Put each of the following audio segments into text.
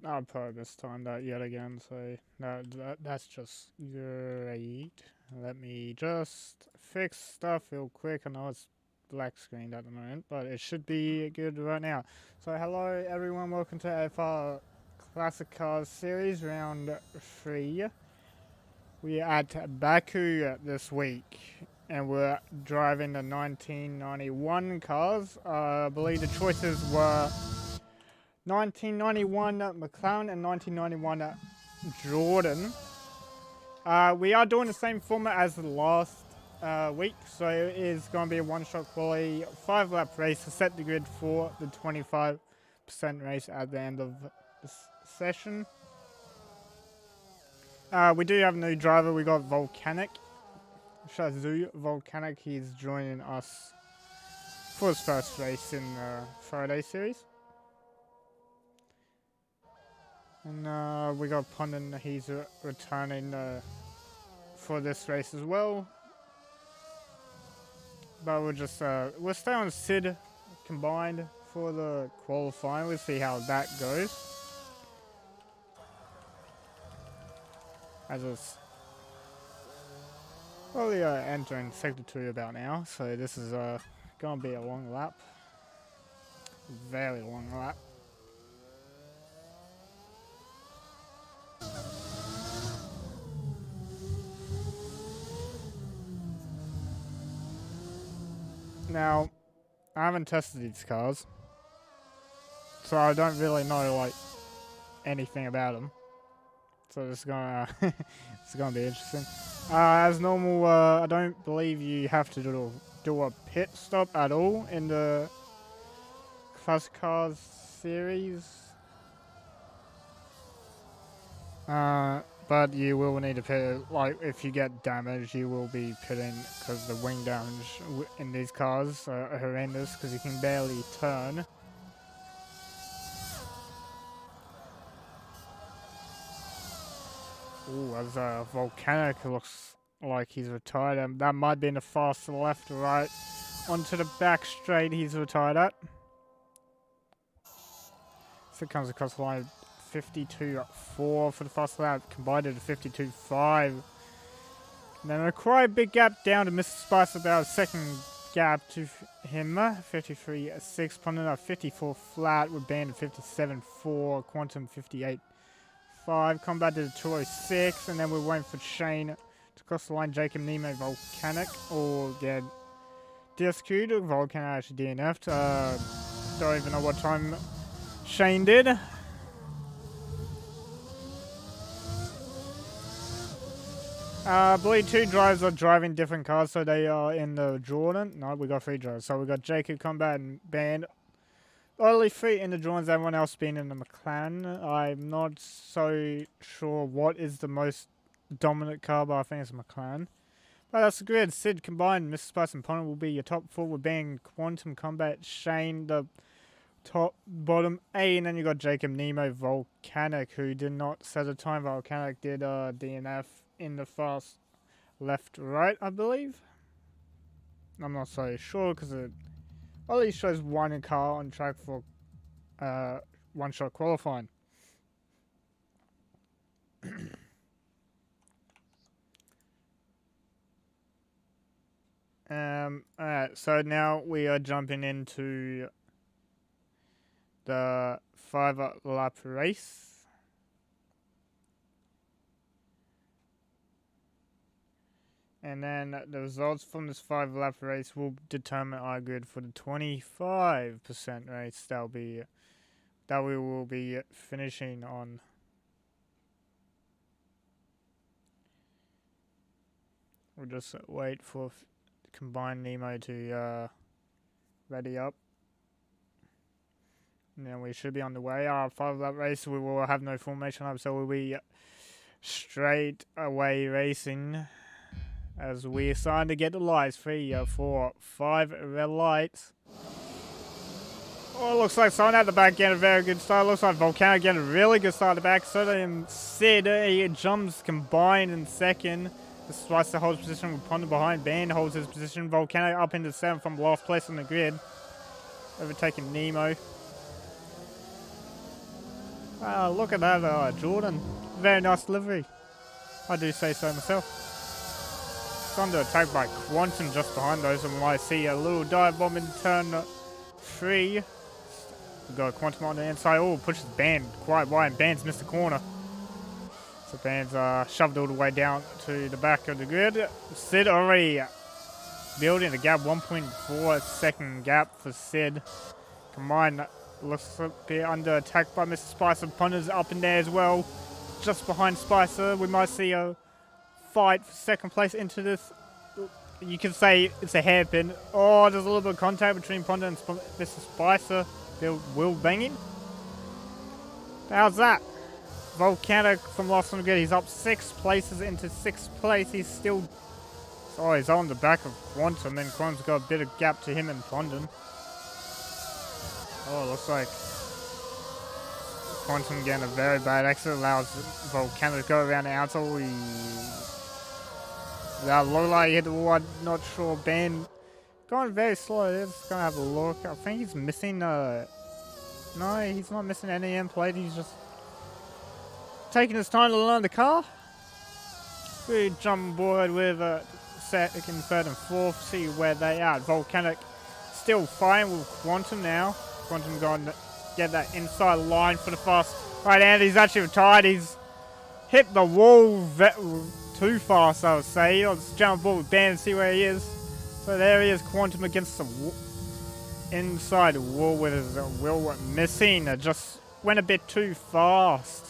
I'll probably mistime that yet again, so that's just great. Let me just fix stuff real quick. I know it's black screened at the moment, but it should be good right now. So hello everyone, welcome to AFR Classic Cars Series Round 3. We're at Baku this week, and we're driving the 1991 cars. I believe the choices were 1991 McLaren and 1991 Jordan. We are doing the same format as the last week, so it is going to be a one-shot quality 5-lap race to set the grid for the 25% race at the end of this session. We do have a new driver. We got Volcanic. Shazoo Volcanic. He's joining us for his first race in the Friday series. And we got Pondon. He's returning for this race as well. But we'll stay on Sid combined for the qualifying. We'll see how that goes. As it's probably entering sector 2 about now, so this is gonna be a long lap. Very long lap. Now, I haven't tested these cars, so I don't really know like anything about them. So this is gonna it's gonna be interesting. As normal, I don't believe you have to do a pit stop at all in the Classic Cars series. But you will need to pit, like if you get damaged, you will be pitting because the wing damage in these cars are horrendous because you can barely turn. Ooh, as Volcanic looks like he's retired. That might be in the fast left or right. Onto the back straight he's retired at. So it comes across the line 52.4 for the fast lap, combined to 52.5. And then a quite big gap down to Mr. Spice, about a second gap to him. 53.6, Pondon at 54 flat, with Band at 57.4, Quantum 58.5, Combat to the 206, and then we're waiting for Shane to cross the line. Jacob Nemo Volcanic, or get DSQ'd. Volcanic actually DNF'd. Don't even know what time Shane did. I believe 2 drivers are driving different cars, so they are in the Jordan. No, we got 3 drivers. So we got Jacob, Combat, and Band. Only 3 in the Jordans, everyone else being in the McLaren. I'm not so sure what is the most dominant car, but I think it's a McLaren. But that's the grid. Sid combined, Mr. Spice and Ponnant will be your top 4, with being Quantum, Combat, Shane, the top, bottom 8, and then you got Jacob, Nemo, Volcanic, who did not set a time. Volcanic did DNF in the fast left right, I believe. I'm not so sure because it only shows one car on track for one-shot qualifying. Alright, so now we are jumping into the 5-lap race. And then the results from this 5-lap race will determine our grid for the 25% race that we will be finishing on. We'll just wait for combined Nemo to ready up. And then we should be on the way. Our 5-lap race, we will have no formation up, so we'll be straight away racing. As we are starting to get the lights, 3, 4, 5 red lights. Oh, it looks like someone at the back getting a very good start. Looks like Volcano getting a really good start at the back. So then Sid, he jumps combined in second. The Spicer holds position with Pondon behind. Band holds his position. Volcano up into 7th from last place on the grid. Overtaking Nemo. Look at that, Jordan. Very nice delivery. I do say so myself. It's under attack by Quantum just behind those, and we might see a little dive bomb in turn 3. We've got Quantum on the inside. Oh, pushes Band quite wide, and Band's missed the corner. So Band's shoved all the way down to the back of the grid. Sid already building a gap, 1.4 second gap for Sid. Combined looks a bit under attack by Mr. Spicer. Punter's up in there as well. Just behind Spicer, we might see a fight for second place into this. You can say it's a hairpin. Oh, there's a little bit of contact between Ponda and Mr. Spicer. They're will banging. How's that? Volcanic from Lost on the Grid. He's up 6 places into 6th place. He's still... Oh, he's on the back of Quantum, and Quantum's got a bit of gap to him and Pondon. Oh, looks like Quantum getting a very bad exit. Allows Volcanic to go around the outside. That low light hit the wall. I'm not sure. Ben going very slow. Just gonna have a look. I think he's missing. No, he's not missing any end plate. He's just taking his time to learn the car. We jump board with second, third, and fourth. See where they are. Volcanic still fighting with Quantum now. Quantum going to get that inside line for the fast right hand. He's actually retired. He's hit the wall too fast, I would say. Let's jump ball with Ben and see where he is. So there he is, Quantum against the inside wall with his wheel missing. It just went a bit too fast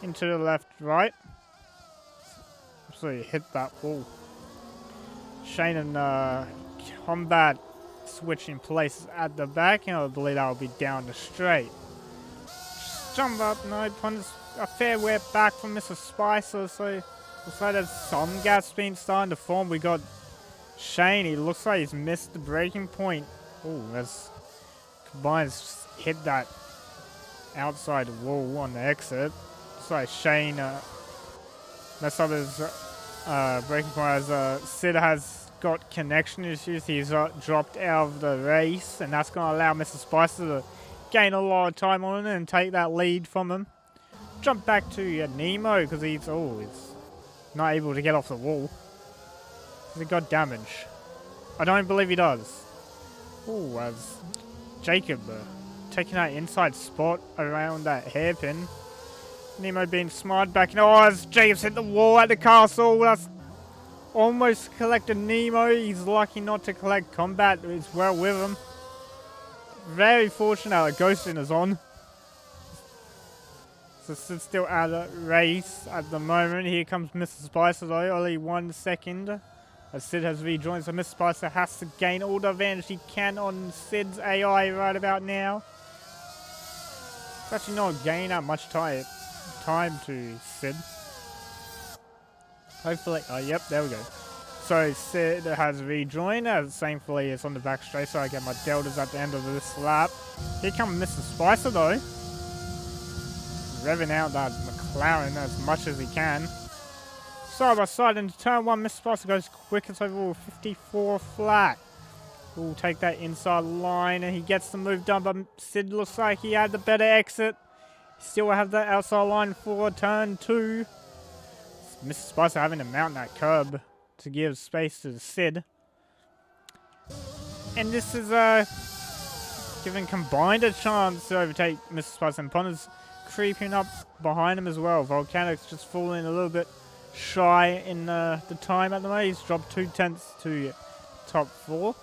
into the left, right. So he hit that wall. Shane and Combat switching places at the back, and I believe that will be down the straight. Just jump up, no punters. A fair way back from Mr. Spicer, so looks like there's some gas being starting to form. We got Shane, he looks like he's missed the breaking point. Oh, as Combines hit that outside wall on the exit. Looks like Shane messed up his breaking point as Sid has got connection issues. He's dropped out of the race, and that's going to allow Mr. Spicer to gain a lot of time on it and take that lead from him. Jump back to Nemo because he's not able to get off the wall. He got damage. I don't believe he does. Oh, as Jacob taking that inside spot around that hairpin. Nemo being smart back in. Oh, as Jacob's hit the wall at the castle. That's almost collected Nemo. He's lucky not to collect Combat. It's well with him. Very fortunate that Ghostin is on. So Sid's still out of race at the moment. Here comes Mr. Spicer though. Only 1 second. As Sid has rejoined, so Mr. Spicer has to gain all the advantage he can on Sid's AI right about now. It's actually not gaining that much time to Sid. Hopefully, oh yep, there we go. So Sid has rejoined, as thankfully it's on the back straight, so I get my deltas at the end of this lap. Here comes Mr. Spicer though. Revving out that McLaren as much as he can. Side by side into turn 1, Mr. Spicer goes quickest overall, 54 flat. We'll take that inside line and he gets the move done, but Sid looks like he had the better exit. Still have that outside line for turn 2. Mr. Spicer having to mount that curb to give space to Sid. And this is giving Combined a chance to overtake Mr. Spicer, and Ponder's creeping up behind him as well. Volcanic's just falling a little bit shy in the time at the moment. He's dropped 0.2 to top 4.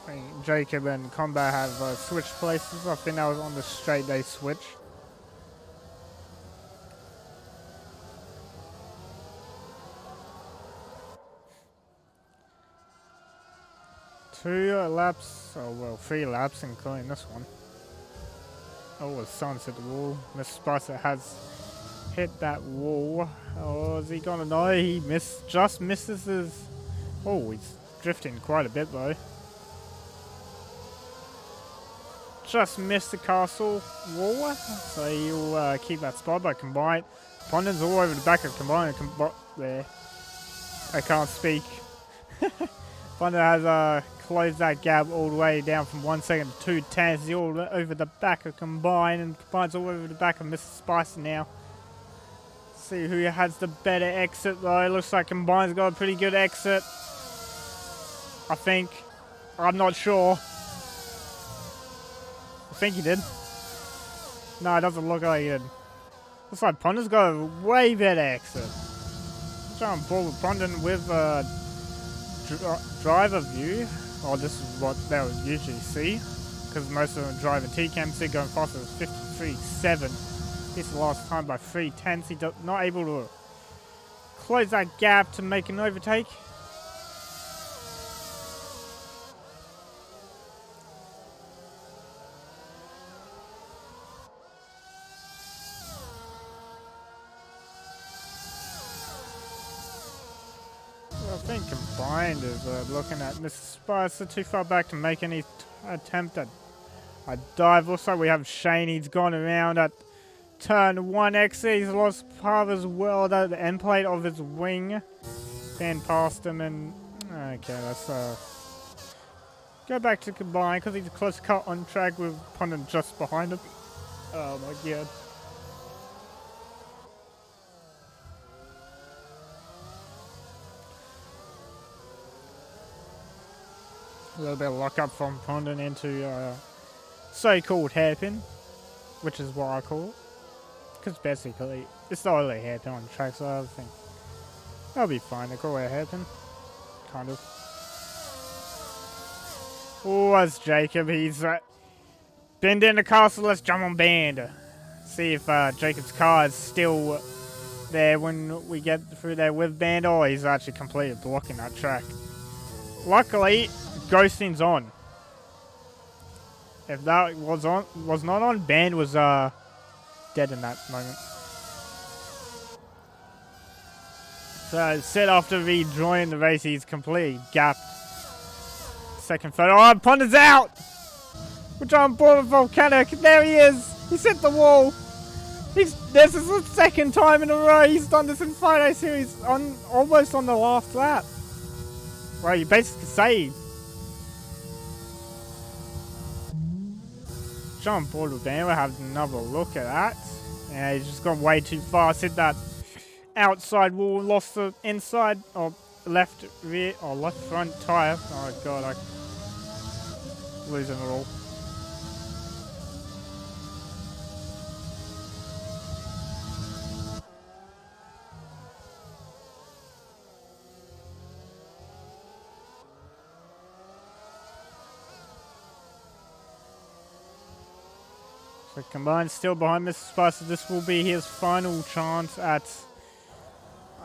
I think Jacob and Combat have switched places. I think that was on the straight they switch. Two laps, oh well, 3 laps including this one. Oh, the sun's hit the wall. Mr. Spicer has hit that wall. Oh, is he gonna know? He just misses his... Oh, he's drifting quite a bit though. Just missed the castle wall, so he'll keep that spot by Combined. Pondon's all over the back of Combined. There. I can't speak. Pondon has close that gap all the way down from 1 second to 2 tenths. He's all over the back of Combine, and Combine's all over the back of Mr. Spicer now. See who has the better exit though. Looks like Combine's got a pretty good exit. I think. I'm not sure. I think he did. No, it doesn't look like he did. Looks like Ponder's got a way better exit. I'm board with Pondon with driver view. Oh, this is what they would usually see. Because most of them drive a TCAM, so going faster is 53.7. This last time by 3 tenths. He's not able to close that gap to make an overtake. I think Combined is looking at Mr. Spicer too far back to make any attempt at a dive. Also, we have Shane. He's gone around at turn 1X. He's lost part of his world at the end plate of his wing. Fan past him and... Okay, let's go back to Combined because he's a close cut on track with Pondon just behind him. Oh my god. A little bit of lock up from Pondon into so-called hairpin, which is what I call it. Because basically, it's the only hairpin on the track, so I think that'll be fine. They call it a hairpin. Kind of. Oh, that's Jacob. He's been in the castle. Let's jump on band. See if Jacob's car is still there when we get through there with band. Oh, he's actually completely blocking that track. Luckily, ghosting's on. If that was not on, band was dead in that moment. So set after rejoining the race, he's completely gapped. Second photo. Oh, Ponder's out! Which on board with Volcanic. There he is! He's hit the wall! This is the second time in a row he's done this in Friday Series, almost on the last lap. Well, you basically say jump on board with band. We'll have another look at that. Yeah, he's just gone way too fast. Hit that outside wall, lost the inside or left rear or left front tire. Oh god, I'm losing it all. So Combined still behind Mr. Spicer. This will be his final chance at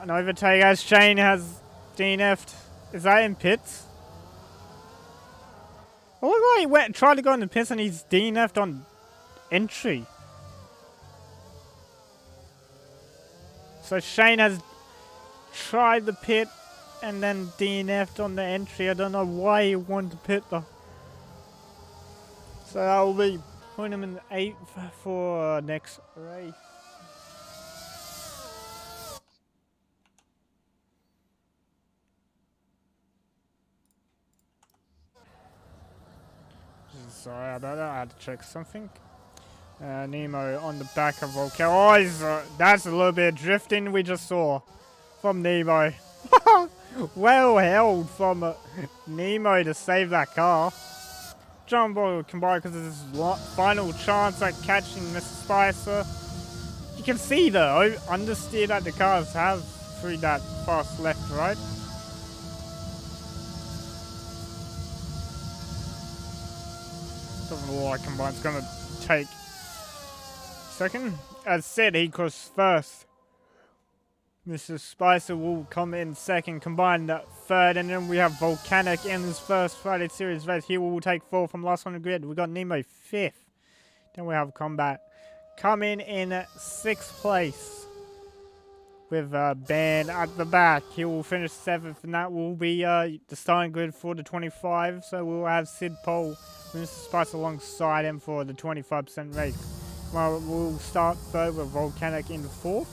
an overtake as Shane has DNF'd. Is that in pits? It looked like he tried to go in the pits and he's DNF'd on entry. So Shane has tried the pit and then DNF'd on the entry. I don't know why he wanted to pit though. So that will be putting him in the 8th for next race. Sorry about that, I had to check something. Nemo on the back of Volcano. Oh, that's a little bit of drifting we just saw from Nemo. Well held from Nemo to save that car. Jumbo Combined because this is his final chance at catching Mr. Spicer. You can see the understeer that the cars have through that fast left, right? Doesn't look like Combine's gonna take second. As said, he crossed first. Mr. Spicer will come in second, Combined third, and then we have Volcanic in his first Friday Series race. He will take fourth from last on the grid. We got Nemo fifth. Then we have Combat coming in 6th place with Band at the back. He will finish 7th, and that will be the starting grid for the 25. So we'll have Sid Pole with Mr. Spicer alongside him for the 25% race. Well, we'll start third with Volcanic in 4th.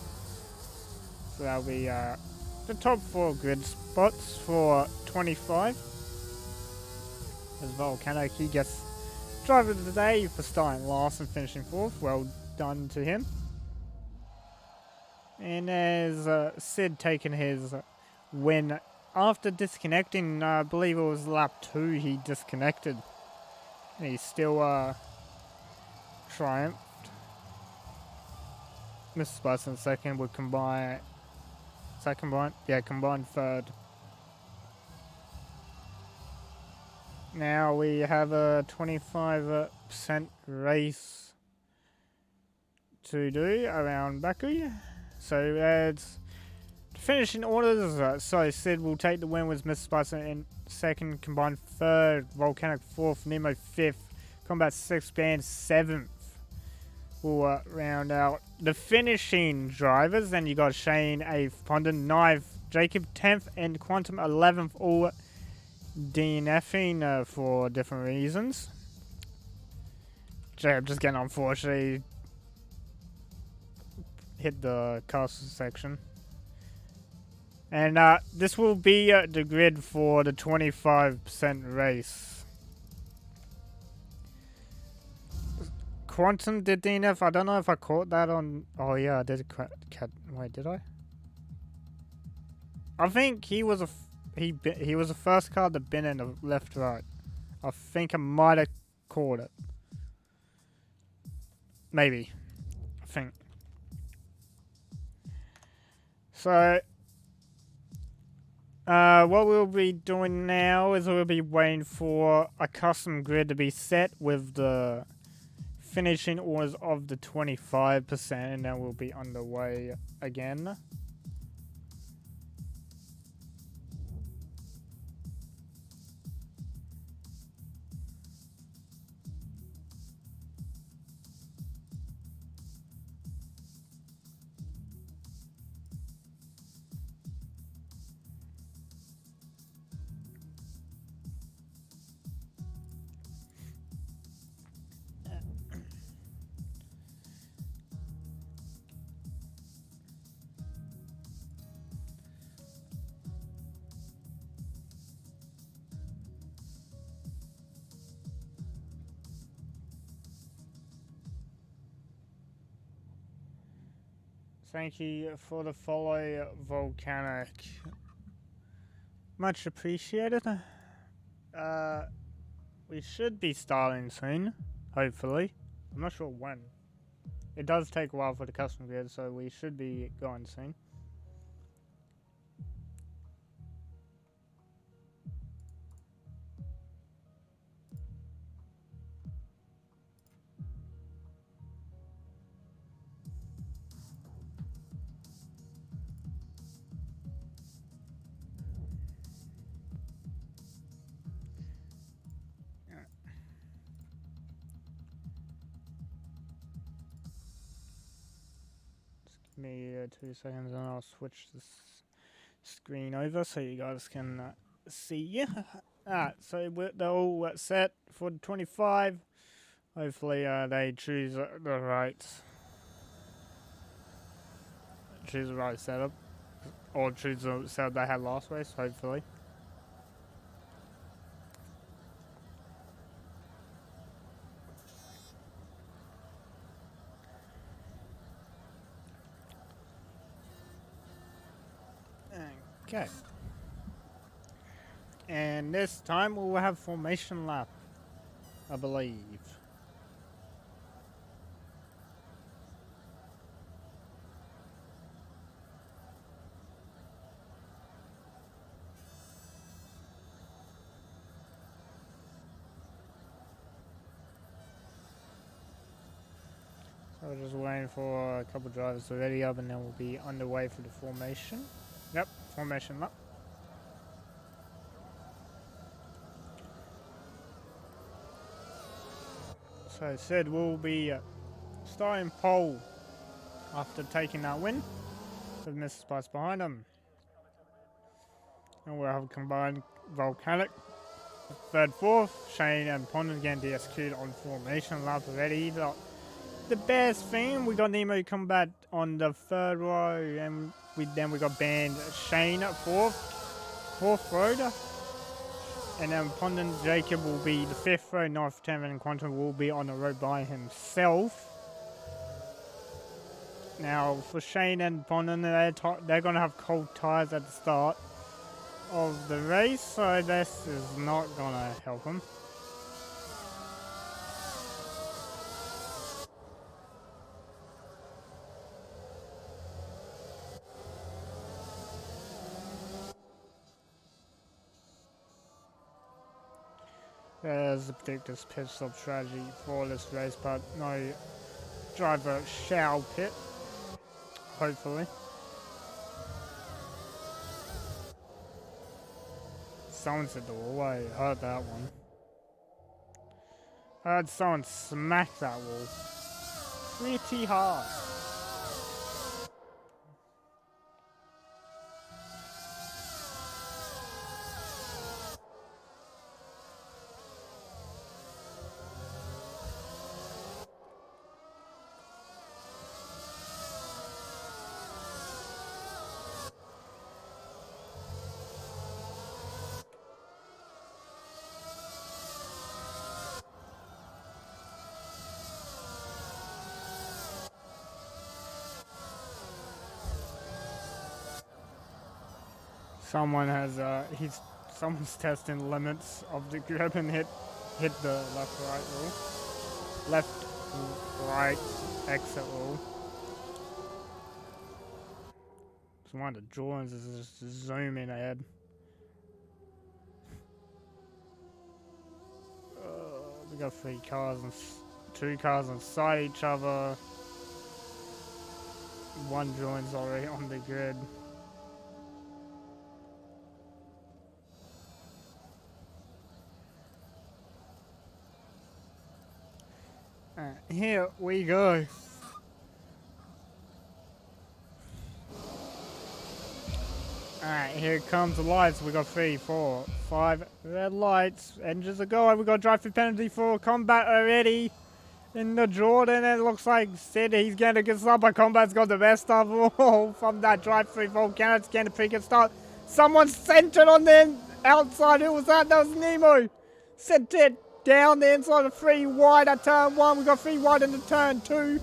So that'll be the top 4 grid spots for 25. as Volcanic. He gets driver of the day for starting last and finishing fourth. Well done to him. And there's Sid taking his win after disconnecting. I believe it was lap 2 he disconnected. And he still triumphed. Mr. Spice in second would combine. Is that combined? Yeah, combined third. Now we have a 25% race to do around Baku. So it's finishing orders. So Sid will take the win with Mr. Spicer in second, combined third, Volcanic fourth, Nemo fifth, Combat sixth, Band seventh. We'll round out the finishing drivers. Then you got Shane 8th, Pondon 9th, Jacob 10th, and Quantum 11th, all DNFing for different reasons. Jacob just getting unfortunately hit the castle section. And this will be the grid for the 25% race. Quantum did DNF. I don't know if I caught that on. Oh yeah, I did. Wait, did I? I think he was he was the first car to bin in the left right. I think I might have caught it. Maybe. I think. So, what we'll be doing now is we'll be waiting for a custom grid to be set with the finishing orders of the 25%, and then we'll be underway again. Thank you for the follow, Volcanic. Much appreciated. We should be starting soon, hopefully. I'm not sure when. It does take a while for the custom grid, so we should be going soon. Give me 2 seconds and I'll switch this screen over so you guys can see. Alright, so they're all set for the 25. Hopefully they choose the right setup, or choose the setup they had last race, hopefully. Okay. And this time we'll have formation lap, I believe. So we're just waiting for a couple drivers to ready up and then we'll be underway for the formation. Yep, formation lap. So Sid will be starting pole after taking that win with Mr. Spice behind him. And we'll have a combined Volcanic. Third, fourth, Shane and Pond again DSQ'd on formation lap already. The best thing, we got Nemo Combat on the third row, and we got banned Shane at fourth road. And then Pondon Jacob will be the 5th row, 9th, 10th, and Quantum will be on the road by himself. Now, for Shane and Pondon, they're going to have cold tyres at the start of the race, so this is not going to help them. There's the predictor's pit stop strategy for this race, but no driver shall pit, hopefully. Someone's at the wall, I heard that one. I heard someone smack that wall pretty hard. Someone's testing limits of the grip and hit the left right exit rule. So one of the drawings is just zooming ahead. We got 2 cars inside each other. One drawing's already on the grid. Here we go. Alright, here comes the lights. We got 3, 4, 5 red lights. Engines are going. We got drive-through penalty for combat already. In the Jordan, it looks like Sid, he's going to get stopped, but combat's got the best of all from that drive-through volcano. It's getting a pretty good start. Someone centered on the outside. Who was that? That was Nemo. Sent it down the inside of 3 wide at turn 1. We got 3 wide into turn 2.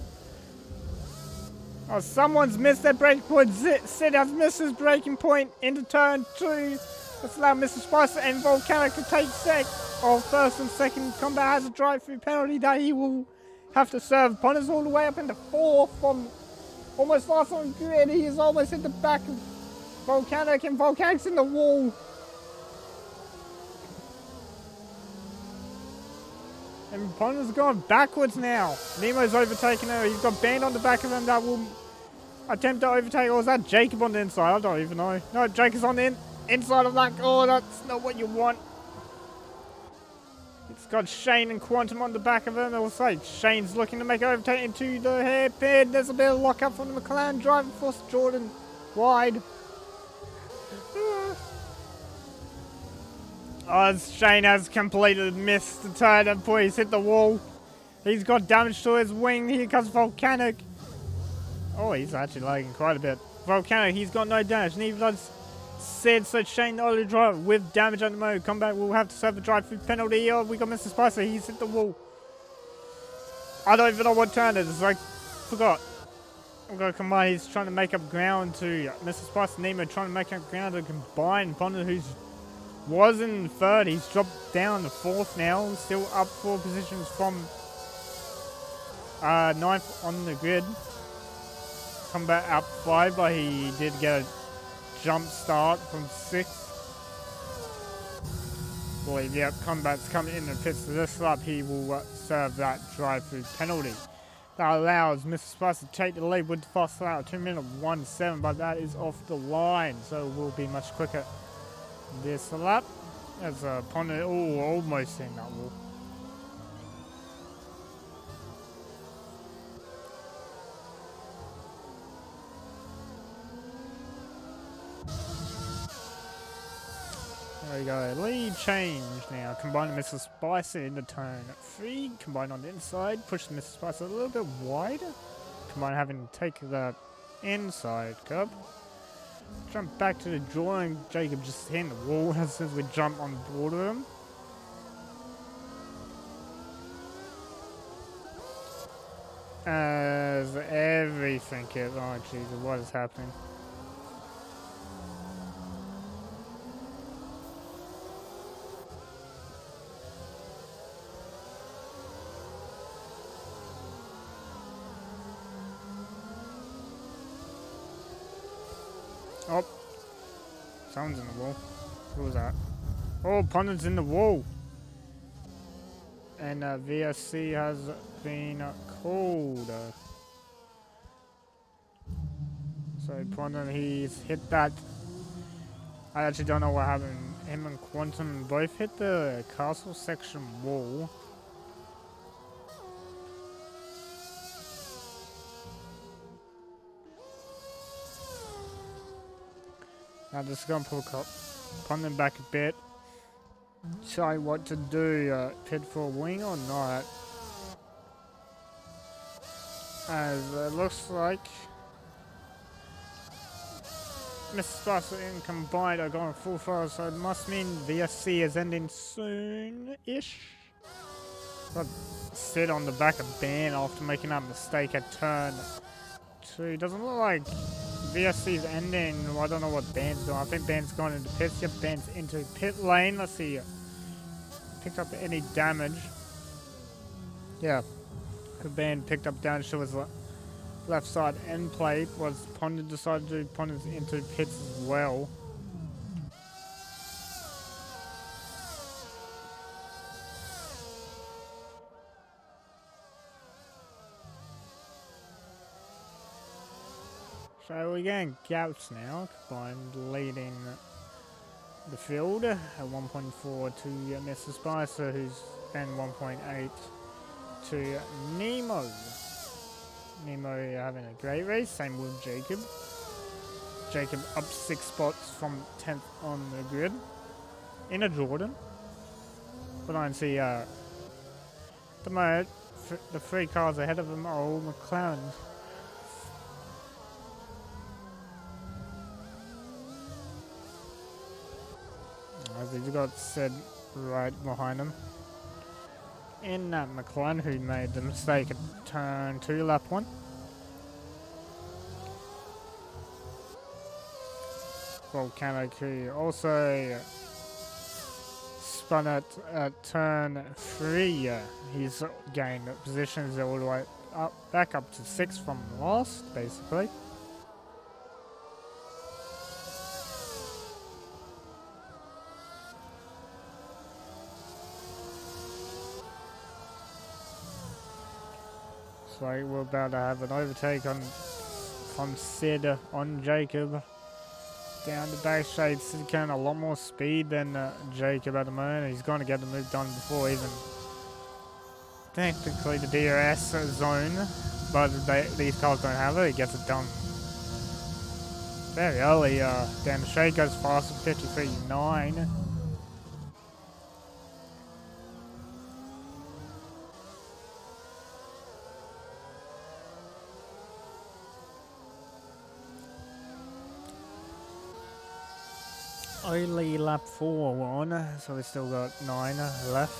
Oh, someone's missed their breaking point. Sid has missed his breaking point into turn 2. Let's allow Mr. Spicer and Volcanic to take first and second. Combat has a drive-through penalty that he will have to serve. Punters all the way up into 4th from almost last on grid. He is almost at the back of Volcanic, and Volcanic's in the wall. And Ponder's going backwards now. Nemo's overtaking her. He's got Band on the back of him that will attempt to overtake. Or is that Jacob on the inside? I don't even know. No, Jacob's on the inside of that. Oh, that's not what you want. It's got Shane and Quantum on the back of him. It looks like Shane's looking to make an overtake into the hairpin. There's a bit of lock up from the McLaren driver. Force Jordan wide. Oh, Shane has completely missed the turn and he's hit the wall. He's got damage to his wing. Here comes Volcanic. Oh, he's actually lagging quite a bit. Volcanic, he's got no damage. Neither does Sid, so Shane the only driver with damage at the moment. Combat will have to serve a drive-through penalty. Oh, we got Mr. Spicer. He's hit the wall. I don't even know what turn it is. I forgot. I'm going to combine. He's trying to make up ground to Mr. Spicer. Nemo trying to make up ground to combine. Ponder, who's was in 3rd, he's dropped down to 4th now, still up 4 positions from 9th on the grid. Combat up 5, but he did get a jump start from 6th. Believe, yep, Combat's coming in and pits this up. He will serve that drive-through penalty. That allows Mr. Spicer to take the lead with the fast lap, 2:17, but that is off the line, so it will be much quicker this lap as a Ponder almost in that wall. There we go, lead change now. Combine Mr. Spicer in the turn 3. Combine on the inside, push Mr. Spicer a little bit wider. Combine having to take the inside curb. Jump back to the drawing. Jacob just hitting the wall as soon as we jump on board of him. As everything is. Oh, Jesus, what is happening? Oh, someone's in the wall. Who was that? Oh, Pondon's in the wall. And VSC has been called. So Pondon, he's hit that. I actually don't know what happened. Him and Quantum both hit the castle section wall. Now just gonna pull Pondon back a bit. Try what to do. Pit for a wing or not? As it looks like Mr. Spicer and Combined are going full force, so it must mean VSC is ending soon-ish. Got sit on the back of Ben after making that mistake at turn 2. Doesn't look like VSC is ending. Well, I don't know what Ben's doing. I think Ben's gone into pits. Yep, Ben's into pit lane. Let's see. Picked up any damage. Yeah. Ben picked up damage to his left side end plate. Was Pondon decided to do Pondon's into pits as well. So we're getting gaps now. Combined leading the field at 1.4 to Mr. Spicer, who's then 1.8 to Nemo. Nemo having a great race, same with Jacob. Jacob up 6 spots from 10th on the grid in a Jordan. But I can see the moment the 3 cars ahead of him are all McLarens. As he's got Sid right behind him. In that McLaren, who made the mistake at turn 2, lap 1. Volcano, who also spun at turn 3. He's gained positions all the way up, back up to 6 from last, basically. So we're about to have an overtake from Sid on Jacob. Down the back straight, Sid can a lot more speed than Jacob at the moment. He's going to get the move done before even technically the DRS zone, but these cars don't have it. He gets it done very early. Down the straight goes fast at 53.9. Only lap 4 we're on, so we still got 9 left.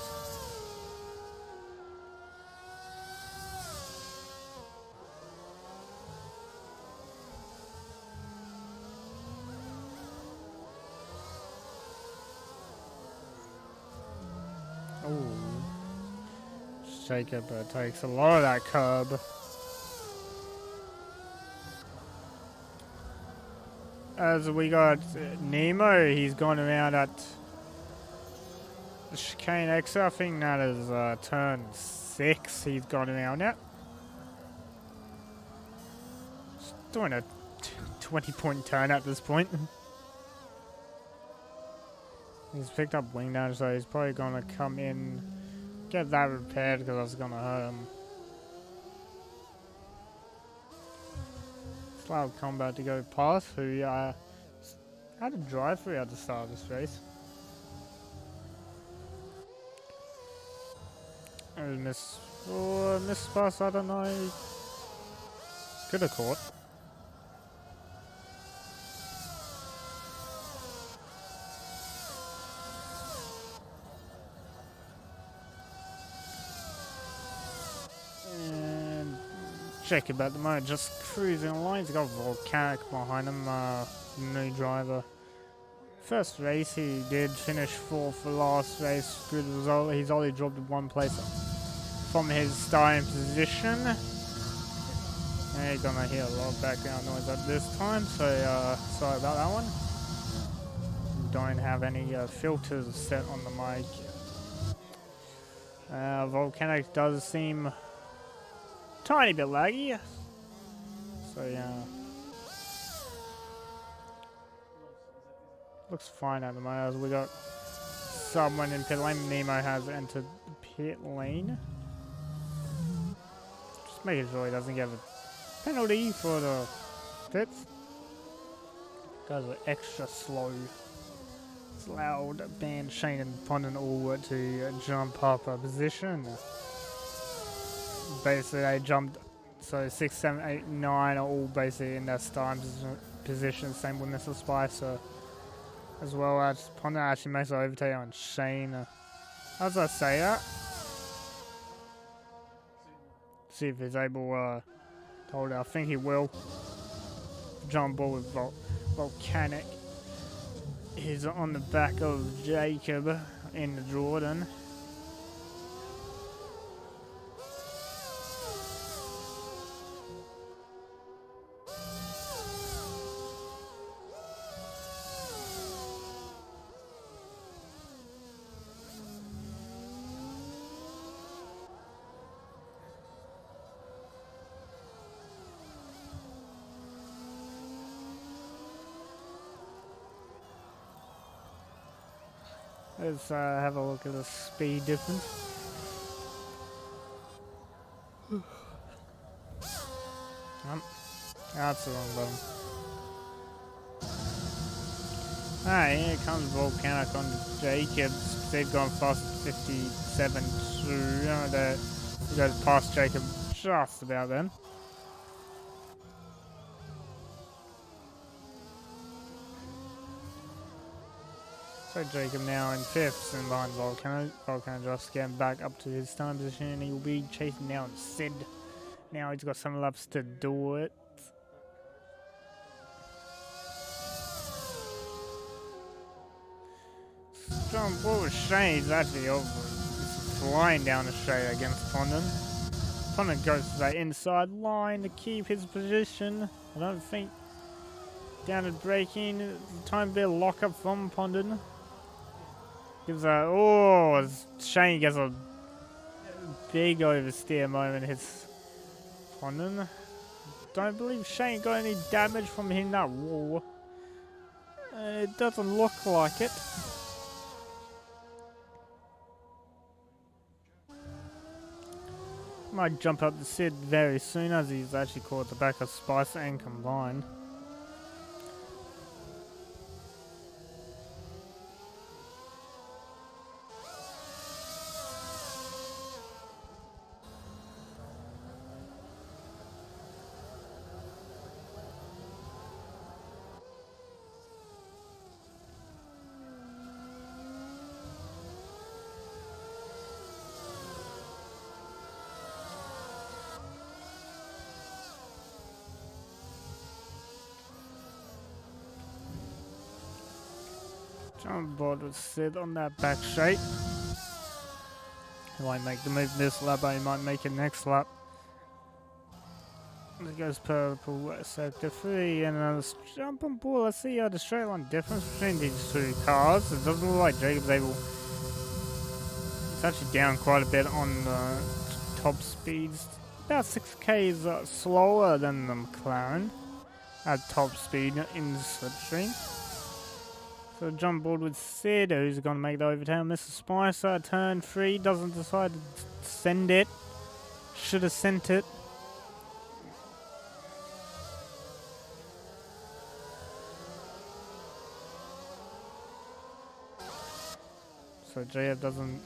Oh, Jacob takes a lot of that curb. As we got Nemo, he's gone around at the chicane exit. I think that is turn 6 he's gone around at. Just doing a 20-point turn at this point. He's picked up wing damage, so he's probably going to come in, get that repaired because that's going to hurt him. Slow combat to go past, who had a drive-through at the start of this race. Miss Pass, I don't know. Could have caught. Jacob at the moment just cruising along. He's got Volcanic behind him, new driver. First race he did finish 4th for last race, good result. He's only dropped 1 place from his starting position. And you're gonna hear a lot of background noise at this time, so sorry about that one. Don't have any filters set on the mic. Volcanic does seem tiny bit laggy, so yeah. Looks fine at the moment. We got someone in pit lane. Nemo has entered the pit lane. Just making sure he doesn't get a penalty for the pits. Guys are extra slow. It's loud. Band Shane and Pondon all to jump up a position. Basically, they jumped. So 6, 7, 8, 9 are all basically in their starting position. Same with Mr. Spicer. As well as Pondon actually makes an overtake on Shane. How does I say that? See if he's able to hold it. I think he will. Jump ball with Volcanic. He's on the back of Jacob in the Jordan. Let's have a look at the speed difference. That's the wrong button. Alright, here comes Volcanic on Jacobs. They've gone fast 57 2. He goes past Jacob just about then. So Jacob now in 5th and behind Volcano. Volcano just getting back up to his starting position and he will be chasing down Sid. Now he's got some laps to do it. Strong ball with Shane. He's actually over. He's flying down the straight against Pondon. Pondon goes to that inside line to keep his position. I don't think down at braking. Time bit lock up from Pondon. Gives a Shane gets a big oversteer moment. Hits Pondon. Don't believe Shane got any damage from hitting that wall. It doesn't look like it. Might jump up the Sid very soon as he's actually caught the back of Spice and Combine. Jump board with Sid on that back straight. He won't make the move this lap, but he might make it next lap. There goes purple sector 3 and another jump on board. Let's see the straight line difference between these two cars. It doesn't look like Jacob's able. It's actually down quite a bit on the top speeds. About 6 k's slower than the McLaren at top speed in the slipstream. So jump board with Sid, who's going to make the overtake. Mr. Spicer, turn 3, doesn't decide to send it. Should have sent it. So JF doesn't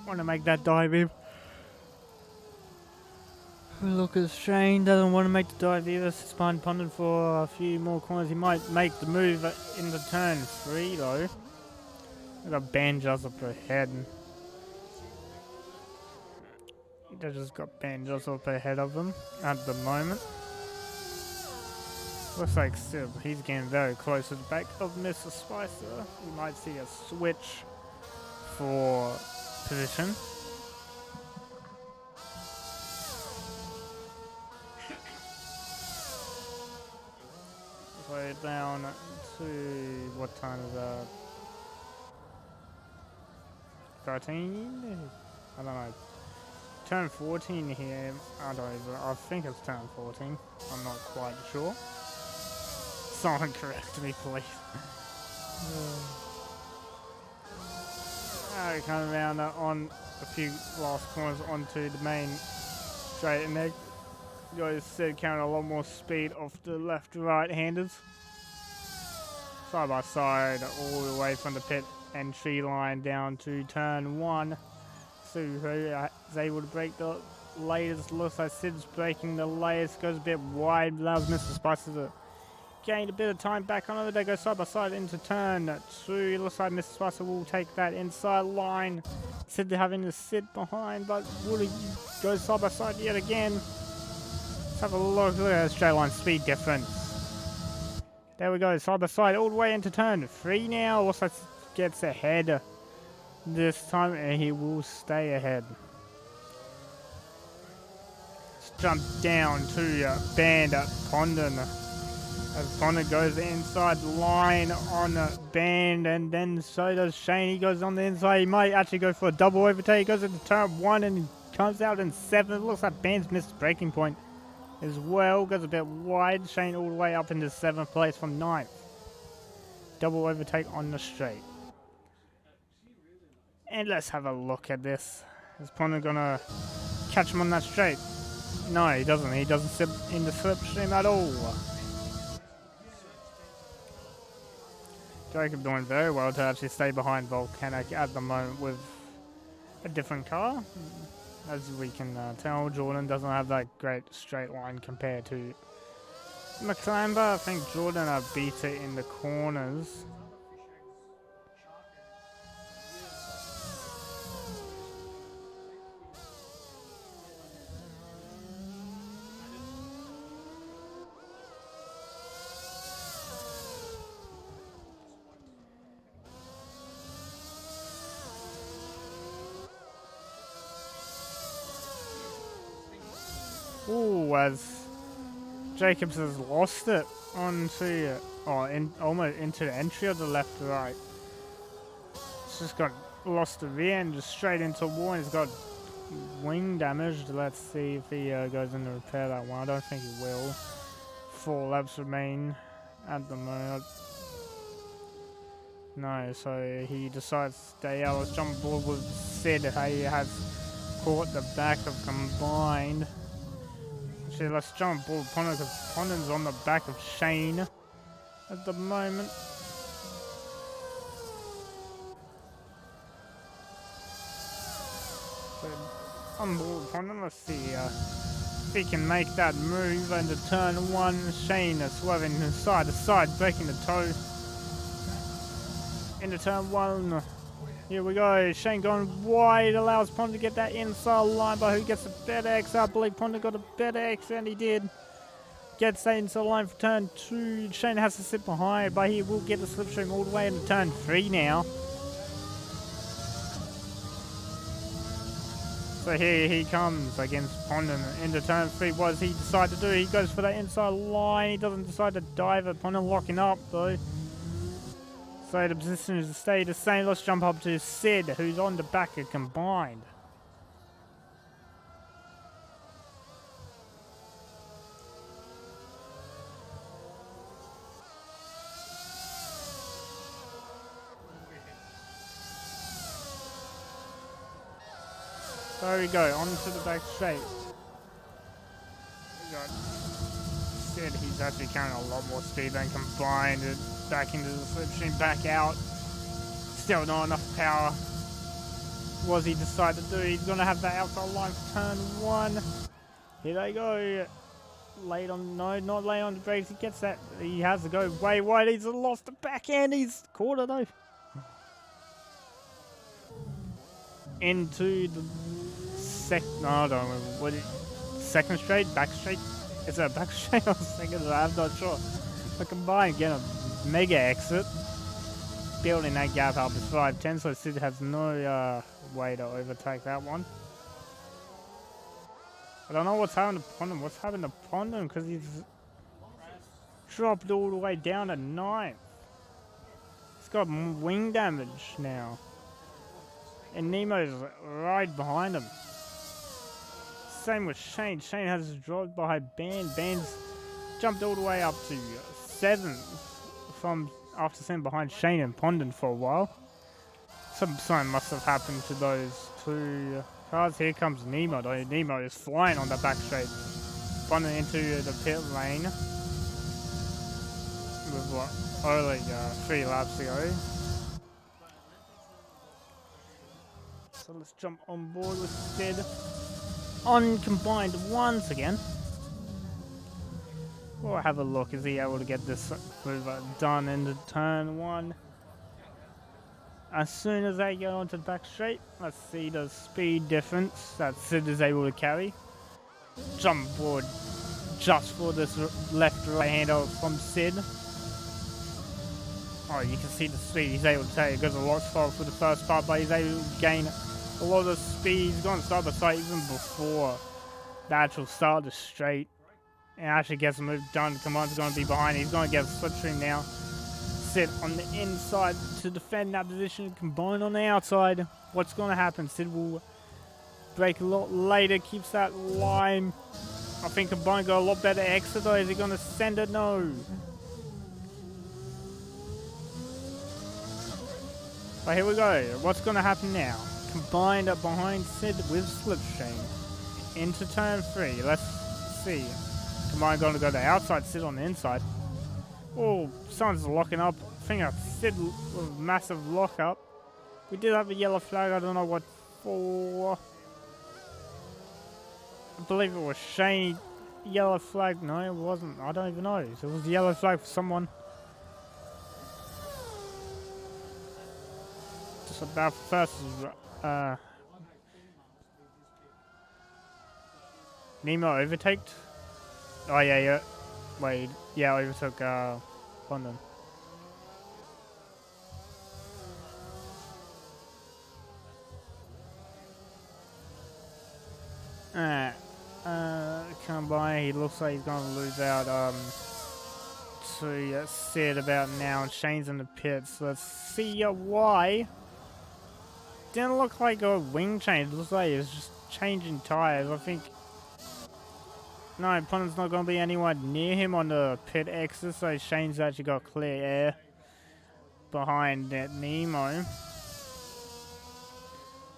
want to make that dive in. Look at Shane, doesn't want to make the dive either. Sits behind Pondon for a few more corners. He might make the move in the turn 3 though. There's a band just up ahead. They just got banned just up ahead of them at the moment. Looks like still he's getting very close to the back of Mr. Spicer. We might see a switch for position. Play it down to what time is that? 13? I don't know. Turn 14 here. I don't even. I think it's turn 14. I'm not quite sure. Someone correct me, please. Alright, coming around on a few last corners onto the main straight, and there goes Sid carrying a lot more speed off the left to right handers. Side by side, all the way from the pit entry line down to turn 1. So who is able to break the latest. Looks like Sid's breaking the latest, goes a bit wide, allows Mr. Spicer to gain a bit of time back on it. They go side by side into turn 2. It looks like Mr. Spicer will take that inside line. Sid having to sit behind, but will he go side by side yet again? Let's have a look. Look at that straight line speed difference. There we go, side by side all the way into turn 3 now. Looks like gets ahead this time, and he will stay ahead. Let's jump down to Band Pondon. As Pondon goes inside line on Band, and then so does Shane. He goes on the inside. He might actually go for a double overtake. He goes into turn 1 and he comes out in 7. It looks like Band's missed the breaking point as well. Goes a bit wide. Shane all the way up into 7th place from 9th. Double overtake on the straight. And let's have a look at this. Is Pondon gonna catch him on that straight? No, he doesn't. He doesn't sit in the slipstream at all. Jacob doing very well to actually stay behind Volcanic at the moment with a different car. As we can tell, Jordan doesn't have that great straight line compared to McClamber. I think Jordan beat it in the corners. Ooh, as Jacobs has lost it onto, almost into the entry of the left to right. It's just got lost the rear and just straight into a wall. He's got wing damage. Let's see if he goes in to repair that one. I don't think he will. 4 laps remain at the moment. No, so he decides to stay out. Let's jump aboard with Sid. He has caught the back of combined. Actually, let's jump aboard Pondon because Pondon's on the back of Shane at the moment. So, on board Pondon, let's see if he can make that move into turn 1. Shane swerving side to side, breaking the toe. Into turn 1. Here we go. Shane going wide, allows Pondon to get that inside line, but who gets a better exit? I believe Pondon got a better exit, and he did. Gets that inside line for turn 2. Shane has to sit behind, but he will get the slipstream all the way into turn 3 now. So here he comes against Pondon into turn 3. What does he decide to do? He goes for that inside line. He doesn't decide to dive it. Pondon locking up, though. So the position is to stay the same. Let's jump up to Sid, who's on the back of combined. There we go, onto the back straight. We got Sid, he's actually carrying a lot more speed than combined. Back into the slipstream, back out. Still not enough power. What does he decide to do? He's going to have that outside line for turn 1. Here they go. Late on, no, not late on the brakes. He gets that. He has to go way wide. He's lost the back end. He's caught it though. Into the No, I don't know. Second straight? Back straight? Is that back straight or second? I'm not sure. But combined, get a mega exit. Building that gap up is 5-10, so Sid has no way to overtake that one. I don't know what's happened to Pondon. What's happened to Pondon? Because he's dropped all the way down to 9th. He's got wing damage now. And Nemo's right behind him. Same with Shane. Shane has dropped behind Ban. Ban's jumped all the way up to 7th from after sitting behind Shane and Pondon for a while. Something must have happened to those two cars. Here comes Nemo though. Nemo is flying on the back straight. Pondon into the pit lane. With what? Only 3 laps to go. So let's jump on board with Sid. On combined once again. We'll have a look. Is he able to get this move done into turn 1? As soon as they go onto the back straight, let's see the speed difference that Sid is able to carry. Jump board just for this left-right handoff from Sid. Oh, you can see the speed he's able to take. It goes a lot slower for the first part, but he's able to gain a lot of speed. He's gone side by side even before the actual start of the straight. And actually gets the move done. Command's going to be behind. He's going to get a slipstream now. Sid on the inside to defend that position. Combine on the outside. What's going to happen? Sid will break a lot later. Keeps that line. I think Combine got a lot better exit though. Is he going to send it? No. But here we go. What's going to happen now? Combined up behind Sid with slipstream. Into turn 3. Let's see. Combine going to go to the outside, Sid on the inside. Oh, someone's locking up. I think that's Sid with a massive lock up. We did have a yellow flag. I don't know what for. I believe it was Shane. Yellow flag. No, it wasn't. I don't even know. It was a yellow flag for someone. Just about first. Nemo overtaked. Oh yeah. Wait, yeah, I overtook London. Come by. He looks like he's gonna lose out to Sid about now, and Shane's in the pits. Let's see why. Didn't look like a wing change. It looks like it's just changing tires. I think. No, Pondon's not going to be anyone near him on the pit exit, so Shane's actually got clear air behind that Nemo.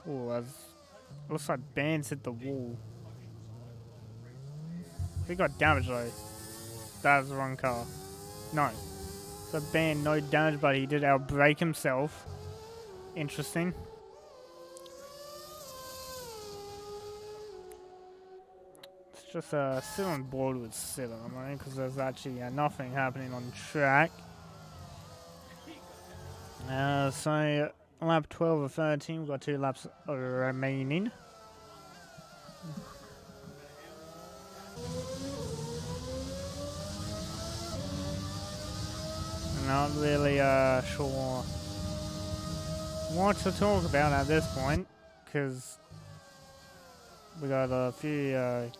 Oh, looks like Bands hit the wall. He got damage though. That was the wrong car. No. So Band, no damage, but he did outbrake himself. Interesting. Just sit on board with Sid at the moment because there's actually nothing happening on track. So lap 12 or 13, we've got 2 laps remaining. Not really sure what to talk about at this point because we got a few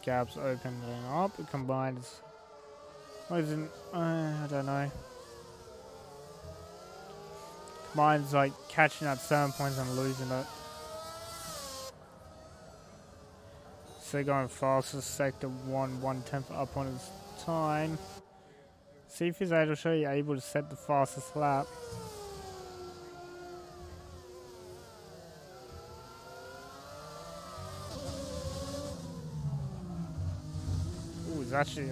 gaps opening up. It combines. I don't know. Combines like catching at 7 points and losing it. So going fastest sector 1/10 up on his time. See if he's actually able to set the fastest lap. Actually,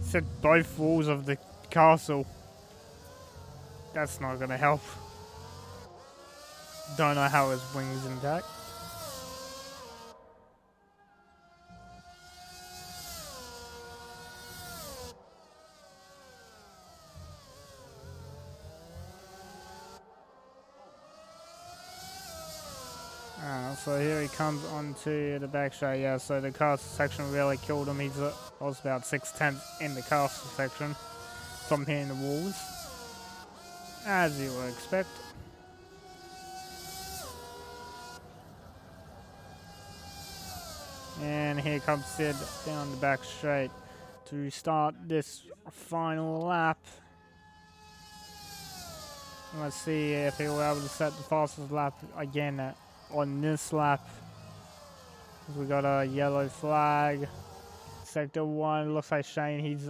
set both walls of the castle. That's not gonna help. Don't know how his wings intact. So here he comes onto the back straight. Yeah, so the castle section really killed him. He's was about 6/10 in the castle section from hitting the walls, as you would expect. And here comes Sid down the back straight to start this final lap. Let's see if he will be able to set the fastest lap again on this lap. We got a yellow flag. Sector 1, looks like Shane, he's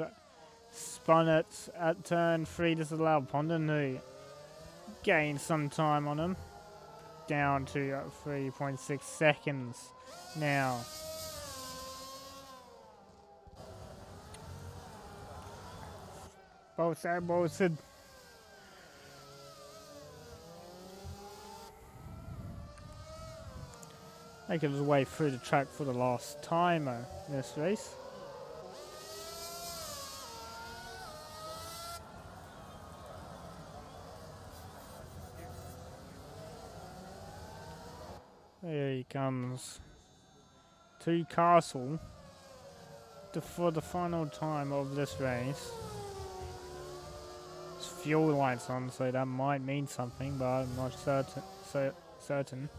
spun it at turn 3. This is allowed Pondon to gain some time on him. Down to 3.6 seconds now. Bolted. Making his way through the track for the last time in this race. There he comes to Castle for the final time of this race. It's fuel lights on, so that might mean something, but I'm not certain.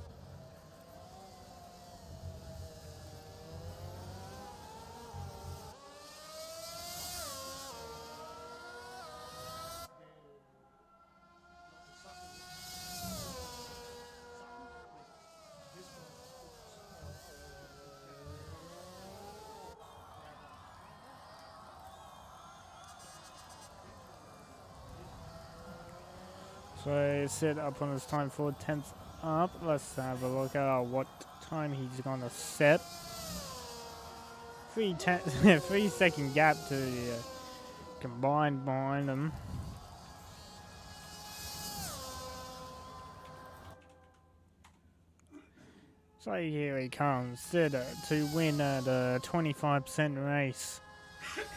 So he's set up on his time for 10th up. Let's have a look at what time he's gonna set. 3 second gap to the combined behind him. So here he comes, Sid to win the 25% race.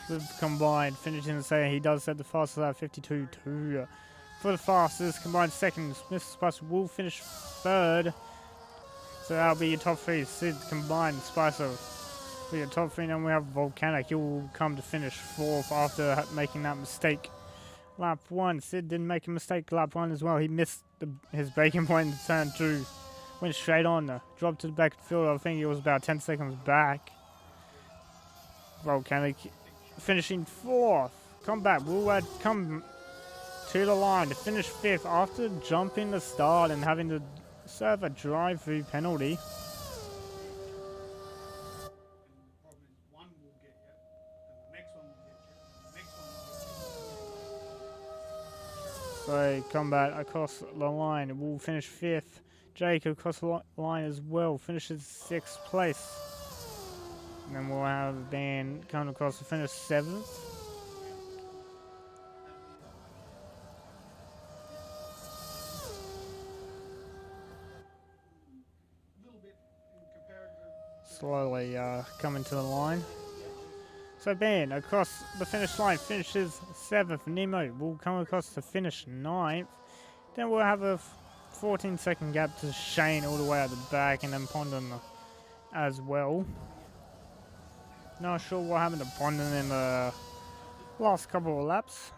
With combined finishing, say he does set the fastest at 52.2. For the fastest, combined second, Mr. Spicer will finish third. So that'll be your top 3. Sid combined, Spicer for your top 3. Then we have Volcanic. He will come to finish 4th after making that mistake. Lap 1, Sid didn't make a mistake lap 1 as well. He missed his braking point in turn 2. Went straight on, dropped to the back of the field. I think he was about 10 seconds back. Volcanic finishing 4th. Come back, will come to the line to finish 5th after jumping the start and having to serve a drive-through penalty. So Combat across the line will finish 5th. Jake across the line as well finishes 6th place. And then we'll have Dan coming across to finish 7th. Slowly coming to the line. So Ben across the finish line finishes 7th. Nemo will come across to finish 9th. Then we'll have a 14-second gap to Shane all the way at the back, and then Pondon as well. Not sure what happened to Pondon in the last couple of laps.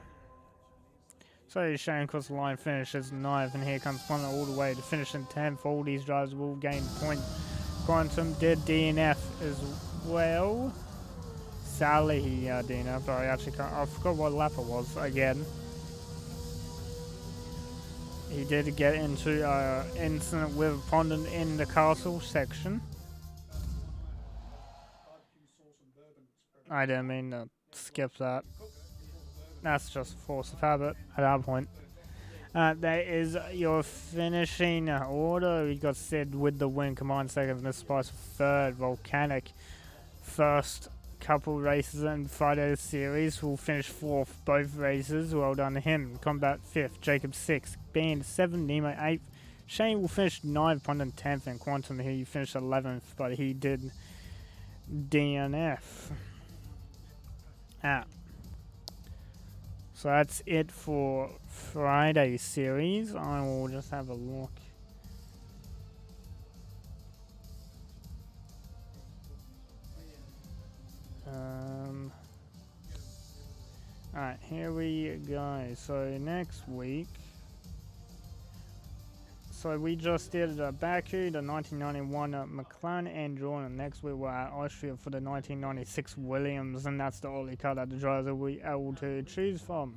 So Shane across the line finishes 9th, and here comes Pondon all the way to finish in 10th. All these drivers will gain point. Quantum did DNF as well. Sadly, he DNF. I forgot what lap it was again. He did get into an incident with Pondon in the castle section. I didn't mean to skip that. That's just force of habit at that point. That is your finishing order. We got Sid with the win, combined second, Mr. Spice third, Volcanic first couple races in Friday's series will finish 4th both races. Well done to him. Combat 5th, Jacob 6th, Band 7th, Nemo 8th. Shane will finish 9th, Pondon 10th, and Quantum he finished 11th, but he did DNF. So that's it for Friday's series. I will just have a look Alright, here we go. So next week. So we just did Baku, the 1991 McLaren and Jordan. Next week we're at Austria for the 1996 Williams, and that's the only car that the drivers will be able to choose from.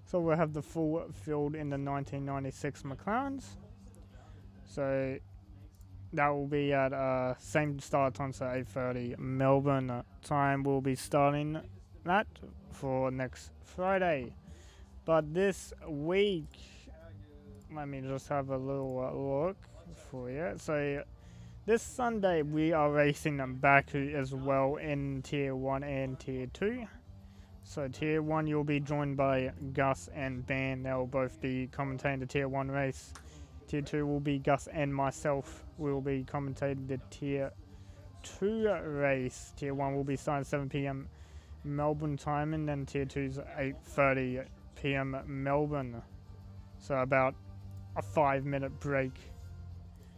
So we'll have the full field in the 1996 McLarens. So that will be at same start time, so 8:30 Melbourne time. We'll be starting that for next Friday. But this week, let me just have a little look for you. So this Sunday we are racing Baku as well in Tier 1 and Tier 2. So Tier 1 you'll be joined by Gus and Ben. They'll both be commentating the Tier 1 race. Tier 2 will be Gus and myself. We will be commentating the Tier 2 race. Tier 1 will be starting 7 p.m. Melbourne time, and then Tier 2 is 8:30 p.m. Melbourne. So about a 5-minute break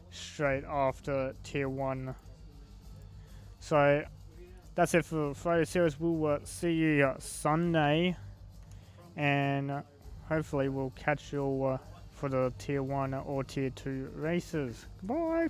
straight after Tier 1. So that's it for Friday series. We'll see you Sunday, and hopefully we'll catch you for the Tier 1 or Tier 2 races. Goodbye.